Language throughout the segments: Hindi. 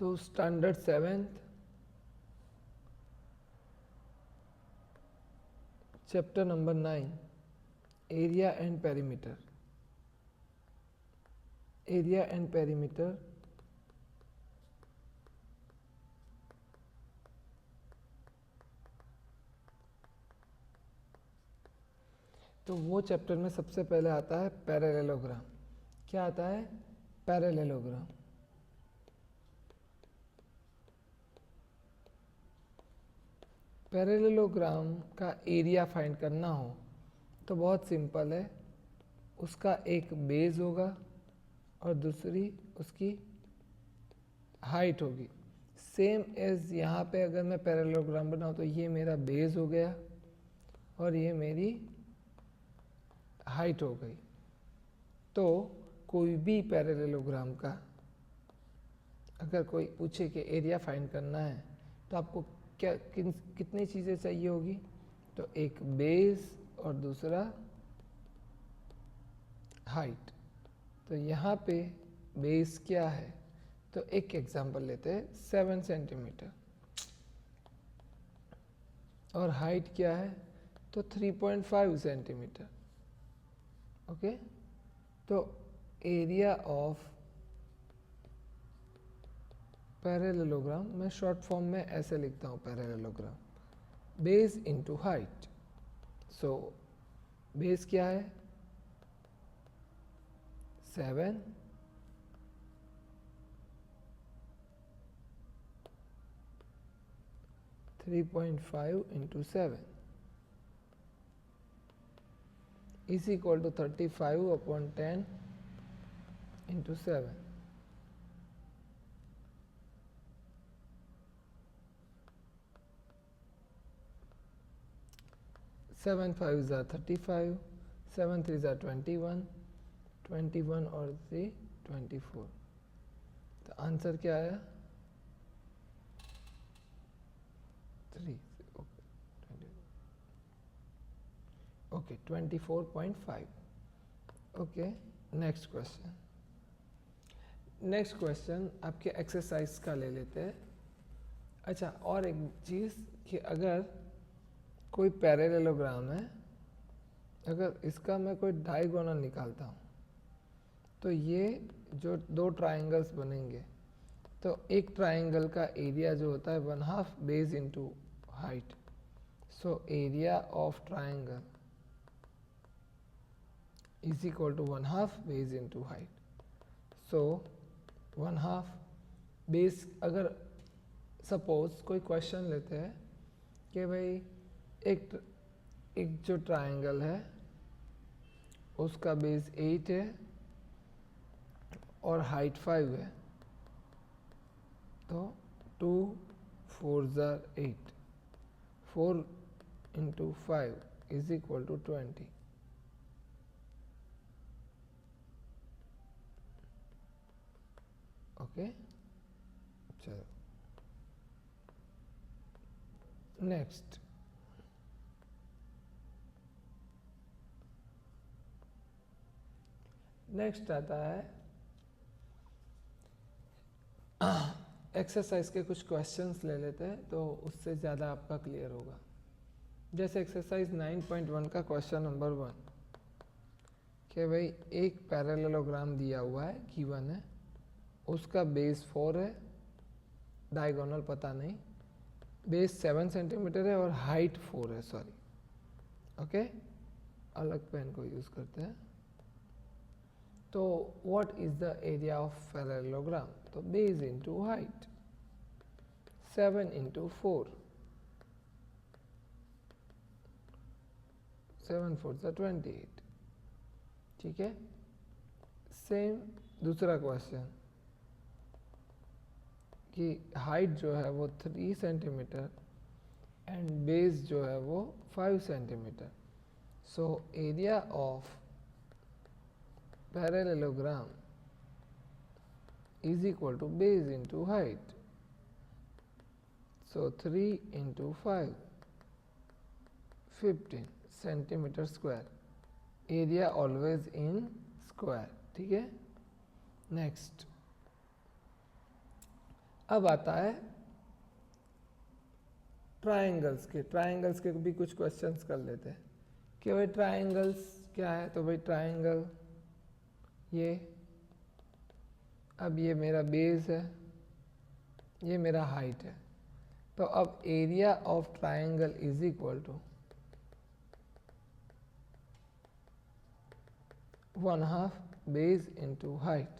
तो standard 7th chapter number 9 area and perimeter. Area and perimeter तो वो चैप्टर में सबसे पहले आता है पैरेललोग्राम। क्या आता है? पैरेललोग्राम। पैरेललोग्राम का एरिया फाइंड करना हो तो बहुत सिंपल है, उसका एक बेस होगा और दूसरी उसकी हाइट होगी। सेम एज यहाँ पे अगर मैं पैरेललोग्राम बनाऊँ तो ये मेरा बेस हो गया और ये मेरी हाइट हो गई। तो कोई भी पैरेललोग्राम का अगर कोई पूछे कि एरिया फाइंड करना है तो आपको क्या कितनी चीज़ें चाहिए होगी? तो एक बेस और दूसरा हाइट। तो यहाँ पे बेस क्या है? तो एक एग्जांपल लेते हैं 7 सेंटीमीटर और हाइट क्या है? तो 3.5 सेंटीमीटर। ओके, तो एरिया ऑफ पैरेललोग्राम मैं शॉर्ट फॉर्म में ऐसे लिखता हूँ, parallelogram base into height. So base क्या है? 7 3.5 into 7 is equal to 35 upon 10 into 7. Seven fives are 35, 7 threes are 21, 21 और 3 24। तो आंसर क्या आया? 3। Okay 24.5। Okay, next question. Next question आपके एक्सरसाइज का ले लेते हैं। अच्छा, और एक चीज़ कि अगर कोई पैरेललोग्राम है, अगर इसका मैं कोई डायगोनल निकालता हूँ तो ये जो दो ट्राइंगल्स बनेंगे तो एक ट्राइंगल का एरिया जो होता है 1/2 base into height. So area of triangle is equal to 1/2 base into height. So 1/2 base, अगर सपोज कोई क्वेश्चन लेते हैं कि भाई एक जो ट्राइंगल है उसका बेस 8 है और हाइट 5 है, तो 2 4s are 8, 4 into 5 is equal to 20। Okay, चलो नेक्स्ट। नेक्स्ट आता है एक्सरसाइज के कुछ क्वेश्चंस ले लेते हैं तो उससे ज़्यादा आपका क्लियर होगा। जैसे एक्सरसाइज 9.1 का क्वेश्चन नंबर 1 कि भाई एक पैरेललोग्राम दिया हुआ है, गिवन है, उसका बेस 4 है, डायगोनल पता नहीं, बेस 7 सेंटीमीटर है और हाइट 4 है, सॉरी। ओके, अलग पेन को यूज़ करते हैं। तो what is the area of parallelogram? तो बेस इंटू हाइट, 7 इंटू 4, 7 4 28। ठीक है, सेम दूसरा क्वेश्चन कि हाइट जो है वो 3 सेंटीमीटर एंड बेस जो है वो 5 centimetre. So area of parallelogram is equal to base into height. So 3 into 5, 15 centimeter square. Area always in square. ठीक है, नेक्स्ट। अब आता है ट्रायंगल्स के भी कुछ क्वेश्चंस कर लेते हैं कि भाई ट्रायंगल्स क्या है। तो भाई ट्रायंगल ये, अब ये मेरा बेस है, ये मेरा हाइट है। तो अब area of triangle is equal to 1/2 base into height.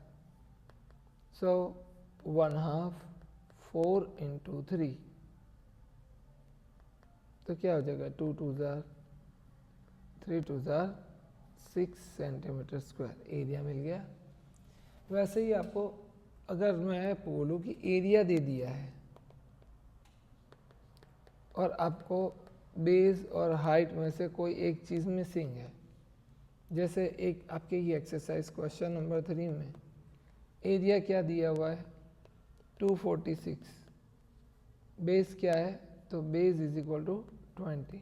So 1/2 4 into 3, तो क्या हो जाएगा 2 2 जार 3 2 जार 6 सेंटीमीटर स्क्वायर एरिया मिल गया। वैसे ही आपको अगर मैं बोलूँ कि एरिया दे दिया है और आपको बेस और हाइट में से कोई एक चीज़ मिसिंग है, जैसे एक आपके ये एक्सरसाइज क्वेश्चन नंबर 3 में एरिया क्या दिया हुआ है 246, बेस क्या है तो बेस इज इक्वल टू 20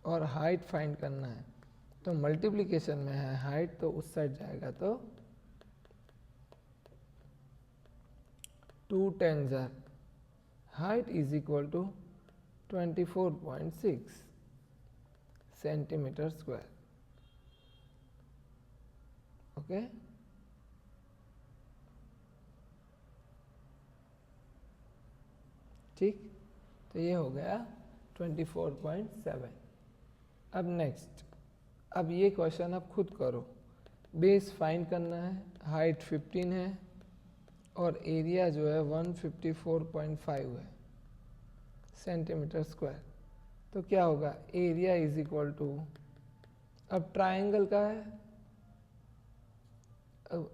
और हाइट फाइंड करना है। तो मल्टीप्लिकेशन में है हाइट तो उस साइड जाएगा, तो 2 10 जार height is equal to 24.6 centimetre square. Okay, ठीक, तो ये हो गया 24.7। अब नेक्स्ट, अब ये क्वेश्चन आप खुद करो। बेस फाइंड करना है, हाइट 15 है और एरिया जो है 154.5 है सेंटीमीटर स्क्वायर। तो क्या होगा एरिया इज इक्वल टू, अब ट्रायंगल का है,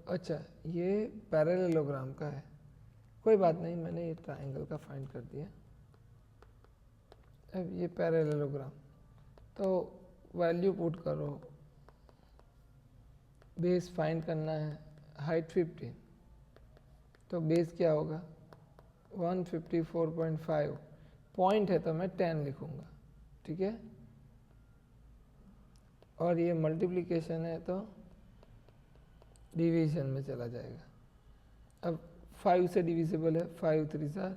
अच्छा ये पैरेललोग्राम का है, कोई बात नहीं, मैंने ये ट्रायंगल का फाइंड कर दिया। अब ये पैरेललोग्राम, तो वैल्यू पुट करो, बेस फाइंड करना है, हाइट 15, तो बेस क्या होगा 154.5, पॉइंट है तो मैं 10 लिखूंगा, ठीक है। और ये मल्टीप्लिकेशन है तो डिवीजन में चला जाएगा। अब 5 से डिविजिबल है, 5 3 जार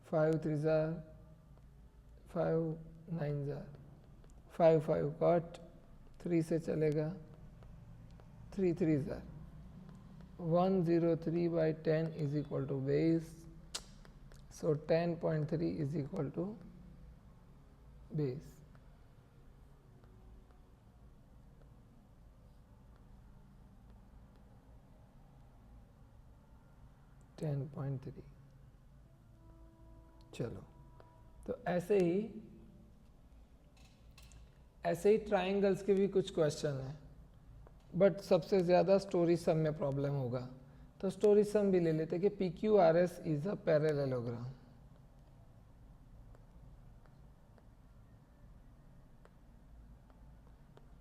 5 3 जार 5 9 जार 5 5 कट, 3 से चलेगा 3 3 जार 103/10 is equal to base. So 10.3 is equal to base. चलो, तो ऐसे ही ट्रायंगल्स के भी कुछ क्वेश्चन हैं, बट सबसे ज़्यादा स्टोरी सम में प्रॉब्लम होगा। तो स्टोरी सम भी ले लेते कि PQRS is a parallelogram.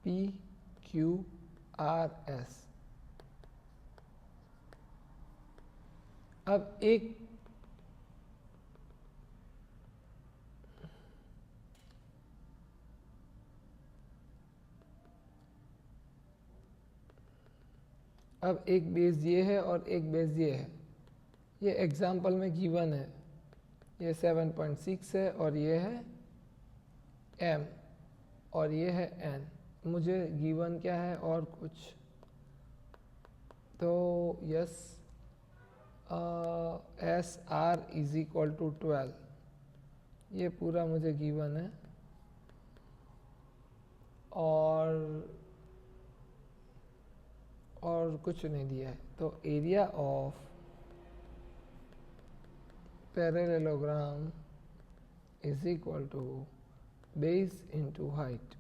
PQRS, अब एक बेस ये है और एक बेस ये है। ये एग्जाम्पल में गिवन है, ये 7.6 है और ये है m और ये है n। मुझे गिवन क्या है और कुछ, तो yes SR is equal to 12, ये पूरा मुझे गिवन है। और कुछ नहीं दिया है। तो area of parallelogram is equal to base into height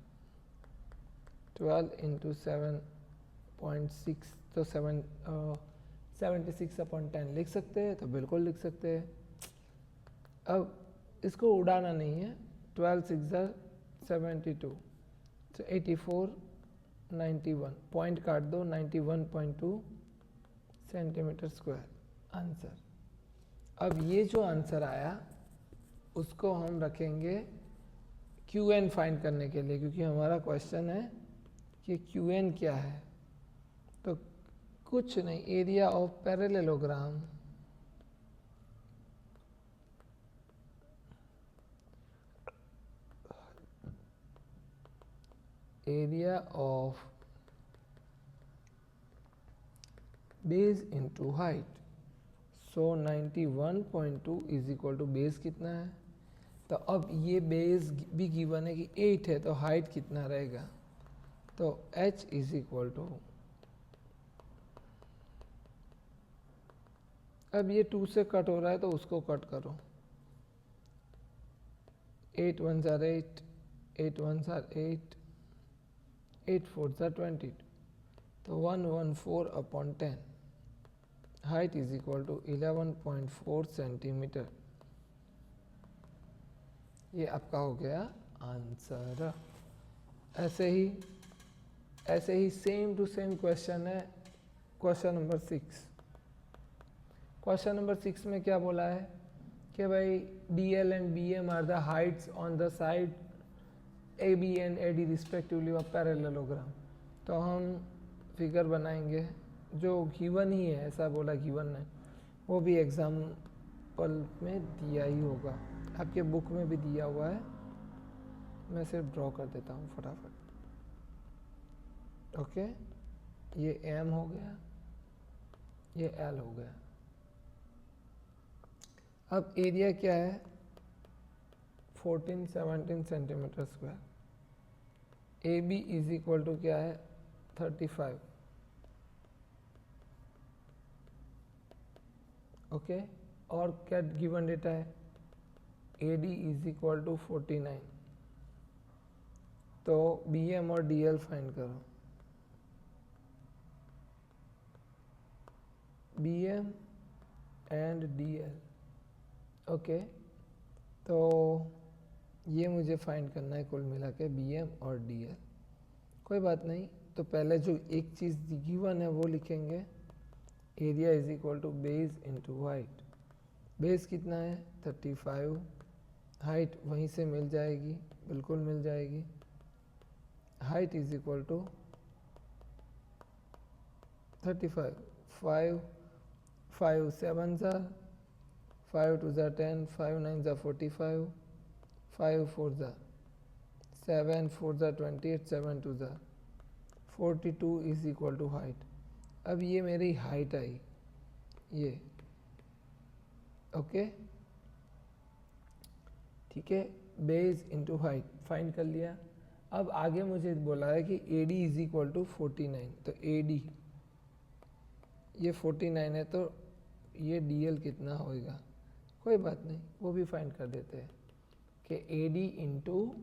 12 into 7.6, तो 76/10 लिख सकते हैं, तो बिल्कुल लिख सकते हैं। अब इसको उड़ाना नहीं है, 12 6 72, तो 84 91, पॉइंट काट दो, 91.2 सेंटीमीटर स्क्वायर आंसर। अब ये जो आंसर आया उसको हम रखेंगे QN फाइंड करने के लिए, क्योंकि हमारा क्वेश्चन है कि QN क्या है। कुछ नहीं, area of parallelogram area of base into height. So 91.2 is equal to base कितना है, तो अब ये बेस भी गिवन है कि 8 है, तो हाइट कितना रहेगा, तो h इज इक्वल टू, अब ये 2 से कट हो रहा है तो उसको कट करो, 8 1 8, 8 1 8, 8 4 22, तो 114 upon 10, height is equal to 11.4 centimetre. ये आपका हो गया आंसर। ऐसे ही सेम टू सेम क्वेश्चन है क्वेश्चन नंबर 6। क्वेश्चन नंबर 6 में क्या बोला है कि भाई DL and BM are the heights on the side AB and AD respectively of parallelogram. तो हम फिगर बनाएंगे जो गिवन ही है, ऐसा बोला गिवन नहीं, वो भी एग्जाम्पल में दिया ही होगा, आपके बुक में भी दिया हुआ है, मैं सिर्फ ड्रॉ कर देता हूँ फटाफट। ओके, ये M हो गया, ये L हो गया। अब एरिया क्या है 14-17 centimetre square, AB is equal to क्या है 35, ओके और क्या गिवन डेटा है AD इज इक्वल टू 49, तो BM और DL फाइंड करो, BM एंड DL, ओके तो ये मुझे फाइंड करना है कुल मिला के BM और DL। कोई बात नहीं, तो पहले जो एक चीज़ गिवन है वो लिखेंगे, area is equal to base into height. Base कितना है 35, हाइट वहीं से मिल जाएगी, बिल्कुल मिल जाएगी, हाइट इज इक्वल टू 35, 5 5 7 ज़ा 5 2 ज़ा 10, 5 9 ज़ा 45, 5 4 ज़ा 7, 4 ज़ा 28, 7 2 ज़ा 42 इज इक्वल टू हाइट। अब ये मेरी हाइट आई, ये ओके ठीक है, बेस इंटू हाइट फाइंड कर लिया। अब आगे मुझे बोला है कि AD इज इक्वल टू 49, तो AD ये 49 है, तो ये DL कितना होएगा, कोई बात नहीं वो भी फाइंड कर देते हैं कि AD into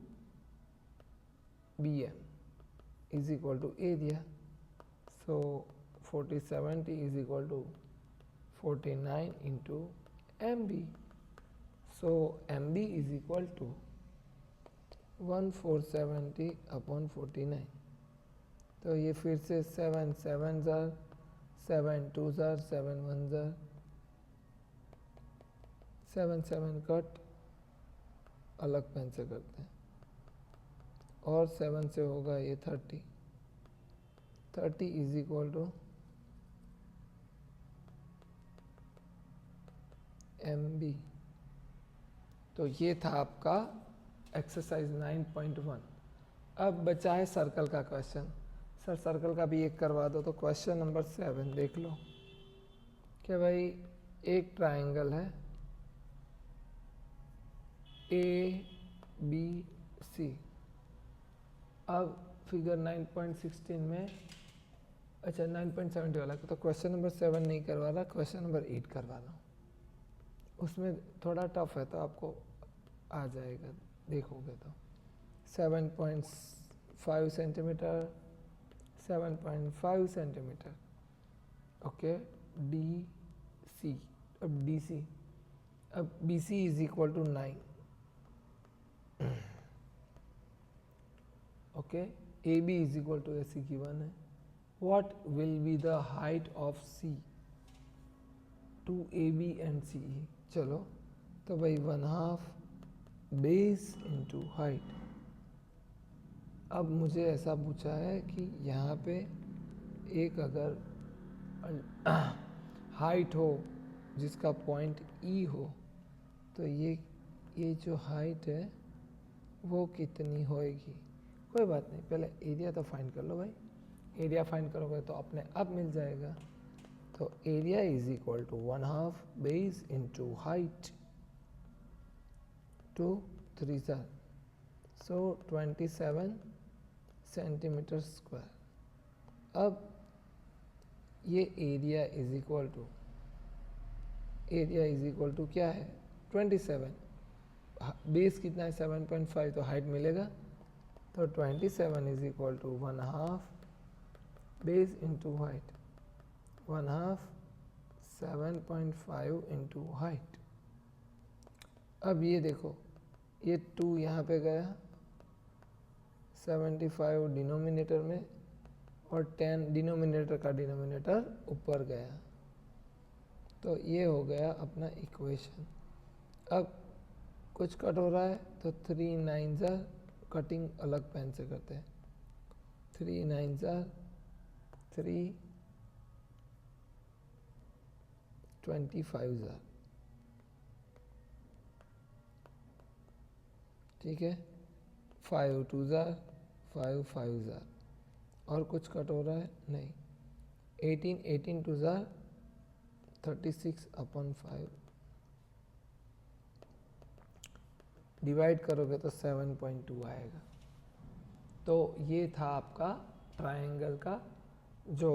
BM is equal to area, so 4070 is equal to 49 into MB, so MB is equal to 1470 upon 49, तो ये फिर से 7 7 ज़ार 7 2 ज़ार 7 1 ज़ार 7 7 कट अलग पेन से करते हैं, और 7 से होगा ये 30 इज इक्वल टू MB। तो ये था आपका एक्सरसाइज 9.1। अब बचा है सर्कल का क्वेश्चन। सर सर्कल का भी एक करवा दो, तो क्वेश्चन नंबर 7 देख लो कि भाई एक ट्रायंगल है ABC। अब फिगर 9.16 में, अच्छा 9.70 वाला, तो क्वेश्चन नंबर 7 नहीं करवा रहा, क्वेश्चन नंबर 8 करवा रहा हूँ, उसमें थोड़ा टफ है तो आपको आ जाएगा देखोगे तो। 7.5 सेंटीमीटर, 7.5 सेंटीमीटर, ओके DC। अब DC, अब BC is equal to 9, okay AB is equal to AC given है। What will be the height of C to AB and CE। चलो तो भाई 1/2 बेस इंटू हाइट। अब मुझे ऐसा पूछा है कि यहाँ पे एक अगर हाइट हो जिसका पॉइंट ई हो, तो ये जो हाइट है वो कितनी होएगी। कोई बात नहीं, पहले एरिया तो फाइंड कर लो भाई। एरिया फाइंड करोगे तो अपने आप मिल जाएगा। तो area is equal to 1/2 base into height, 2 3 ज़ा, सो 27 सेंटीमीटर स्क्वायर। अब ये एरिया इज इक्वल टू क्या है 27, बेस कितना है 7.5, तो हाइट मिलेगा। तो 27 is equal to 1/2 base into height, 1/2 7.5 into height. अब ये देखो, ये 2 यहाँ पे गया, 75 डिनोमिनेटर में, और 10 डिनोमिनेटर का डिनोमिनेटर ऊपर गया। तो ये हो गया अपना इक्वेशन। अब कुछ कट हो रहा है तो 3 9 ज़ा, कटिंग अलग पेन से करते हैं, 3 9 ज़ा 3, 25 ज़ा, ठीक है, 5 2 ज़ा 5 5 ज़ा, और कुछ कट हो रहा है नहीं, 18 18 2 ज़ा 36/5, डिवाइड करोगे तो 7.2 आएगा। तो ये था आपका ट्रायंगल का जो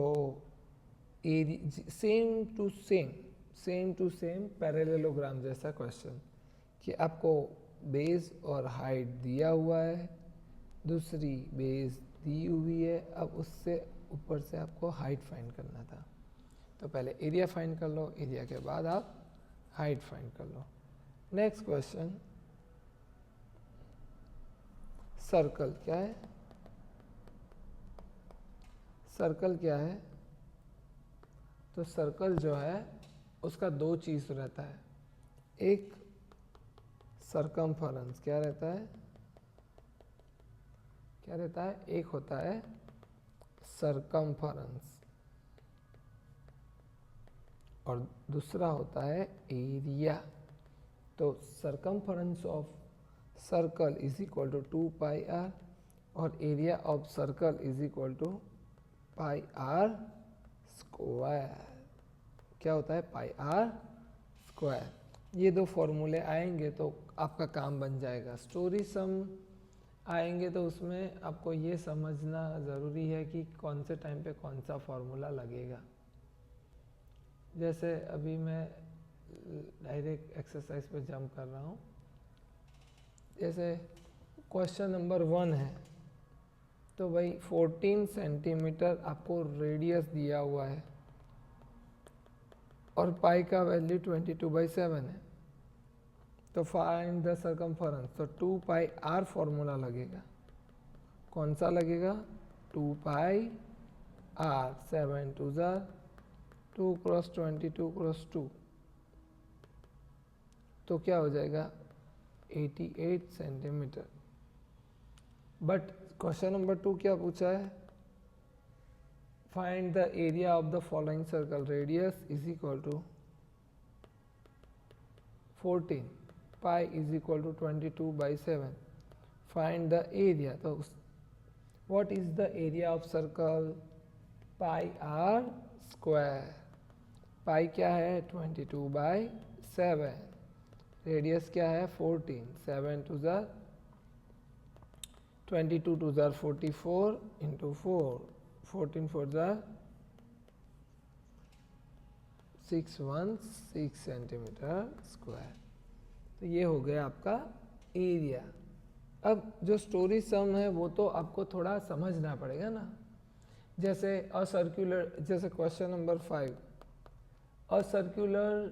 area, same to same parallelogram जैसा क्वेश्चन, कि आपको बेस और हाइट दिया हुआ है, दूसरी बेस दी हुई है, अब उससे ऊपर से आपको हाइट फाइंड करना था। तो पहले एरिया फाइंड कर लो, एरिया के बाद आप हाइट फाइंड कर लो। नेक्स्ट क्वेश्चन, सर्कल क्या है, सर्कल क्या है, तो सर्कल जो है उसका 2 चीज़ रहता है, एक सरकमफरेंस, क्या रहता है, एक होता है सरकमफरेंस, और दूसरा होता है एरिया। तो circumference of circle is equal to 2 pi r, और area of circle is equal to pi r square. क्या होता है, पाई आर स्क्वायर। ये 2 फॉर्मूले आएंगे तो आपका काम बन जाएगा। स्टोरी सम आएंगे तो उसमें आपको ये समझना ज़रूरी है कि कौन से टाइम पे कौन सा फॉर्मूला लगेगा। जैसे अभी मैं डायरेक्ट एक्सरसाइज पे जंप कर रहा हूँ। जैसे क्वेश्चन नंबर 1 है, तो भाई 14 सेंटीमीटर आपको रेडियस दिया हुआ है, और पाई का वैल्यू 22/7 है। तो फाइंड द सरकमफरेंस, तो 2 पाई आर फॉर्मूला लगेगा। कौन सा लगेगा, 2 पाई आर, 7 2 ज़ा 2 क्रॉस 22 क्रॉस 2, तो क्या हो जाएगा 88 सेंटीमीटर। बट क्वेश्चन नंबर 2 क्या पूछा है, find the area of the following circle, radius is equal to 14, pi is equal to 22/7, find the area. तो what is the area of circle, pi r square. Pi क्या है 22/7, रेडियस क्या है 14, 7 2 ज़ा 22 2 ज़ा 44 इंटू 4, 14 4 ज़ा 616 सेंटीमीटर स्क्वायर। तो ये हो गया आपका एरिया। अब जो स्टोरी सम है वो तो आपको थोड़ा समझना पड़ेगा ना। जैसे अ सर्कुलर, जैसे question number 5, a circular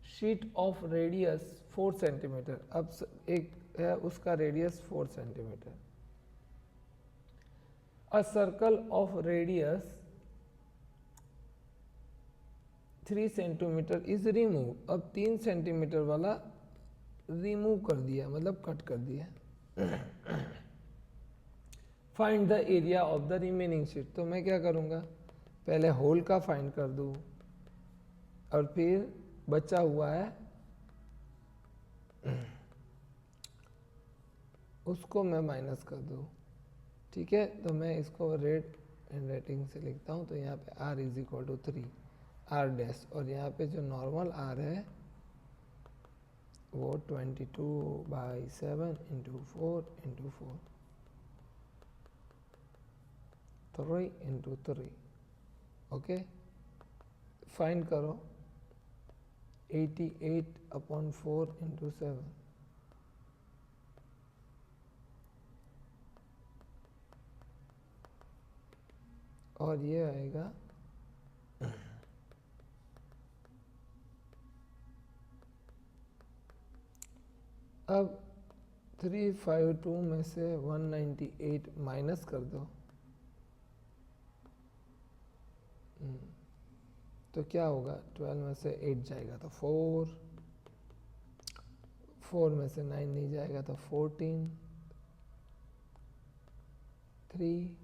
sheet of radius 4 centimetre. अब एक है उसका radius 4 centimetre. A circle of radius 3 centimetre is remove. अब 3 सेंटीमीटर वाला रिमूव कर दिया, मतलब कट कर दिया। Find the area of the remaining sheet. तो मैं क्या करूँगा, पहले होल का फाइंड कर दूँ और फिर बचा हुआ है उसको मैं माइनस कर दूँ। ठीक है, तो मैं इसको रेट एंड रेटिंग से लिखता हूँ। तो यहाँ पे r is equal to 3 r dash, और यहाँ पे जो नॉर्मल r है वो 22/7 into 4 into 4 3 into 3। Okay, find करो 88/4 इंटू 7। और ये आएगा अब 352 में से 198 माइनस कर दो तो क्या होगा, 12 में से 8 जाएगा तो 4, 4 में से 9 नहीं जाएगा तो 14, 3,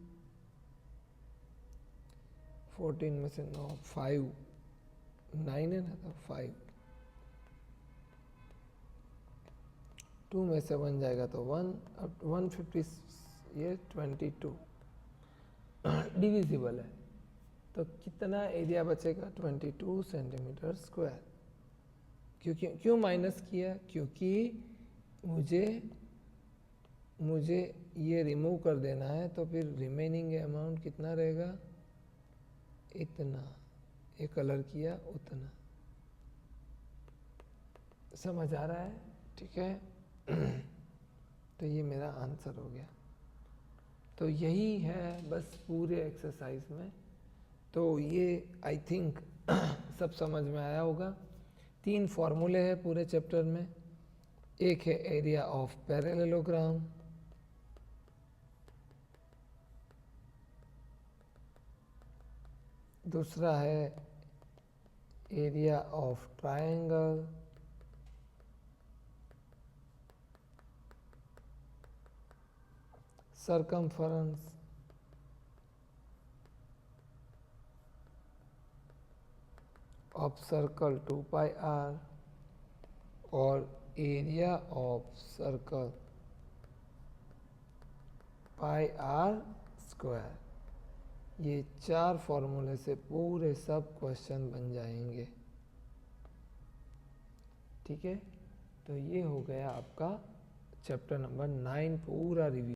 14 में से 9, 5, 9 है ना तो 5, 2 में से 1 जाएगा तो 1, अब 150 ये 22 डिविजिबल है, तो कितना एरिया बचेगा, 22 सेंटीमीटर स्क्वायर। क्योंकि क्यों माइनस किया, क्योंकि मुझे ये रिमूव कर देना है, तो फिर रिमेनिंग अमाउंट कितना रहेगा, इतना, ये कलर किया उतना। समझ आ रहा है? ठीक है तो ये मेरा आंसर हो गया। तो यही है बस पूरे एक्सरसाइज में। तो ये आई थिंक सब समझ में आया होगा। 3 फॉर्मूले हैं पूरे चैप्टर में। एक है एरिया ऑफ पैरेललोग्राम, दूसरा है area of triangle, circumference, of circle 2πr, और एरिया ऑफ सर्कल πr²। ये 4 फॉर्मूले से पूरे सब क्वेश्चन बन जाएंगे। ठीक है, तो ये हो गया आपका चैप्टर नंबर 9 पूरा रिव्यू।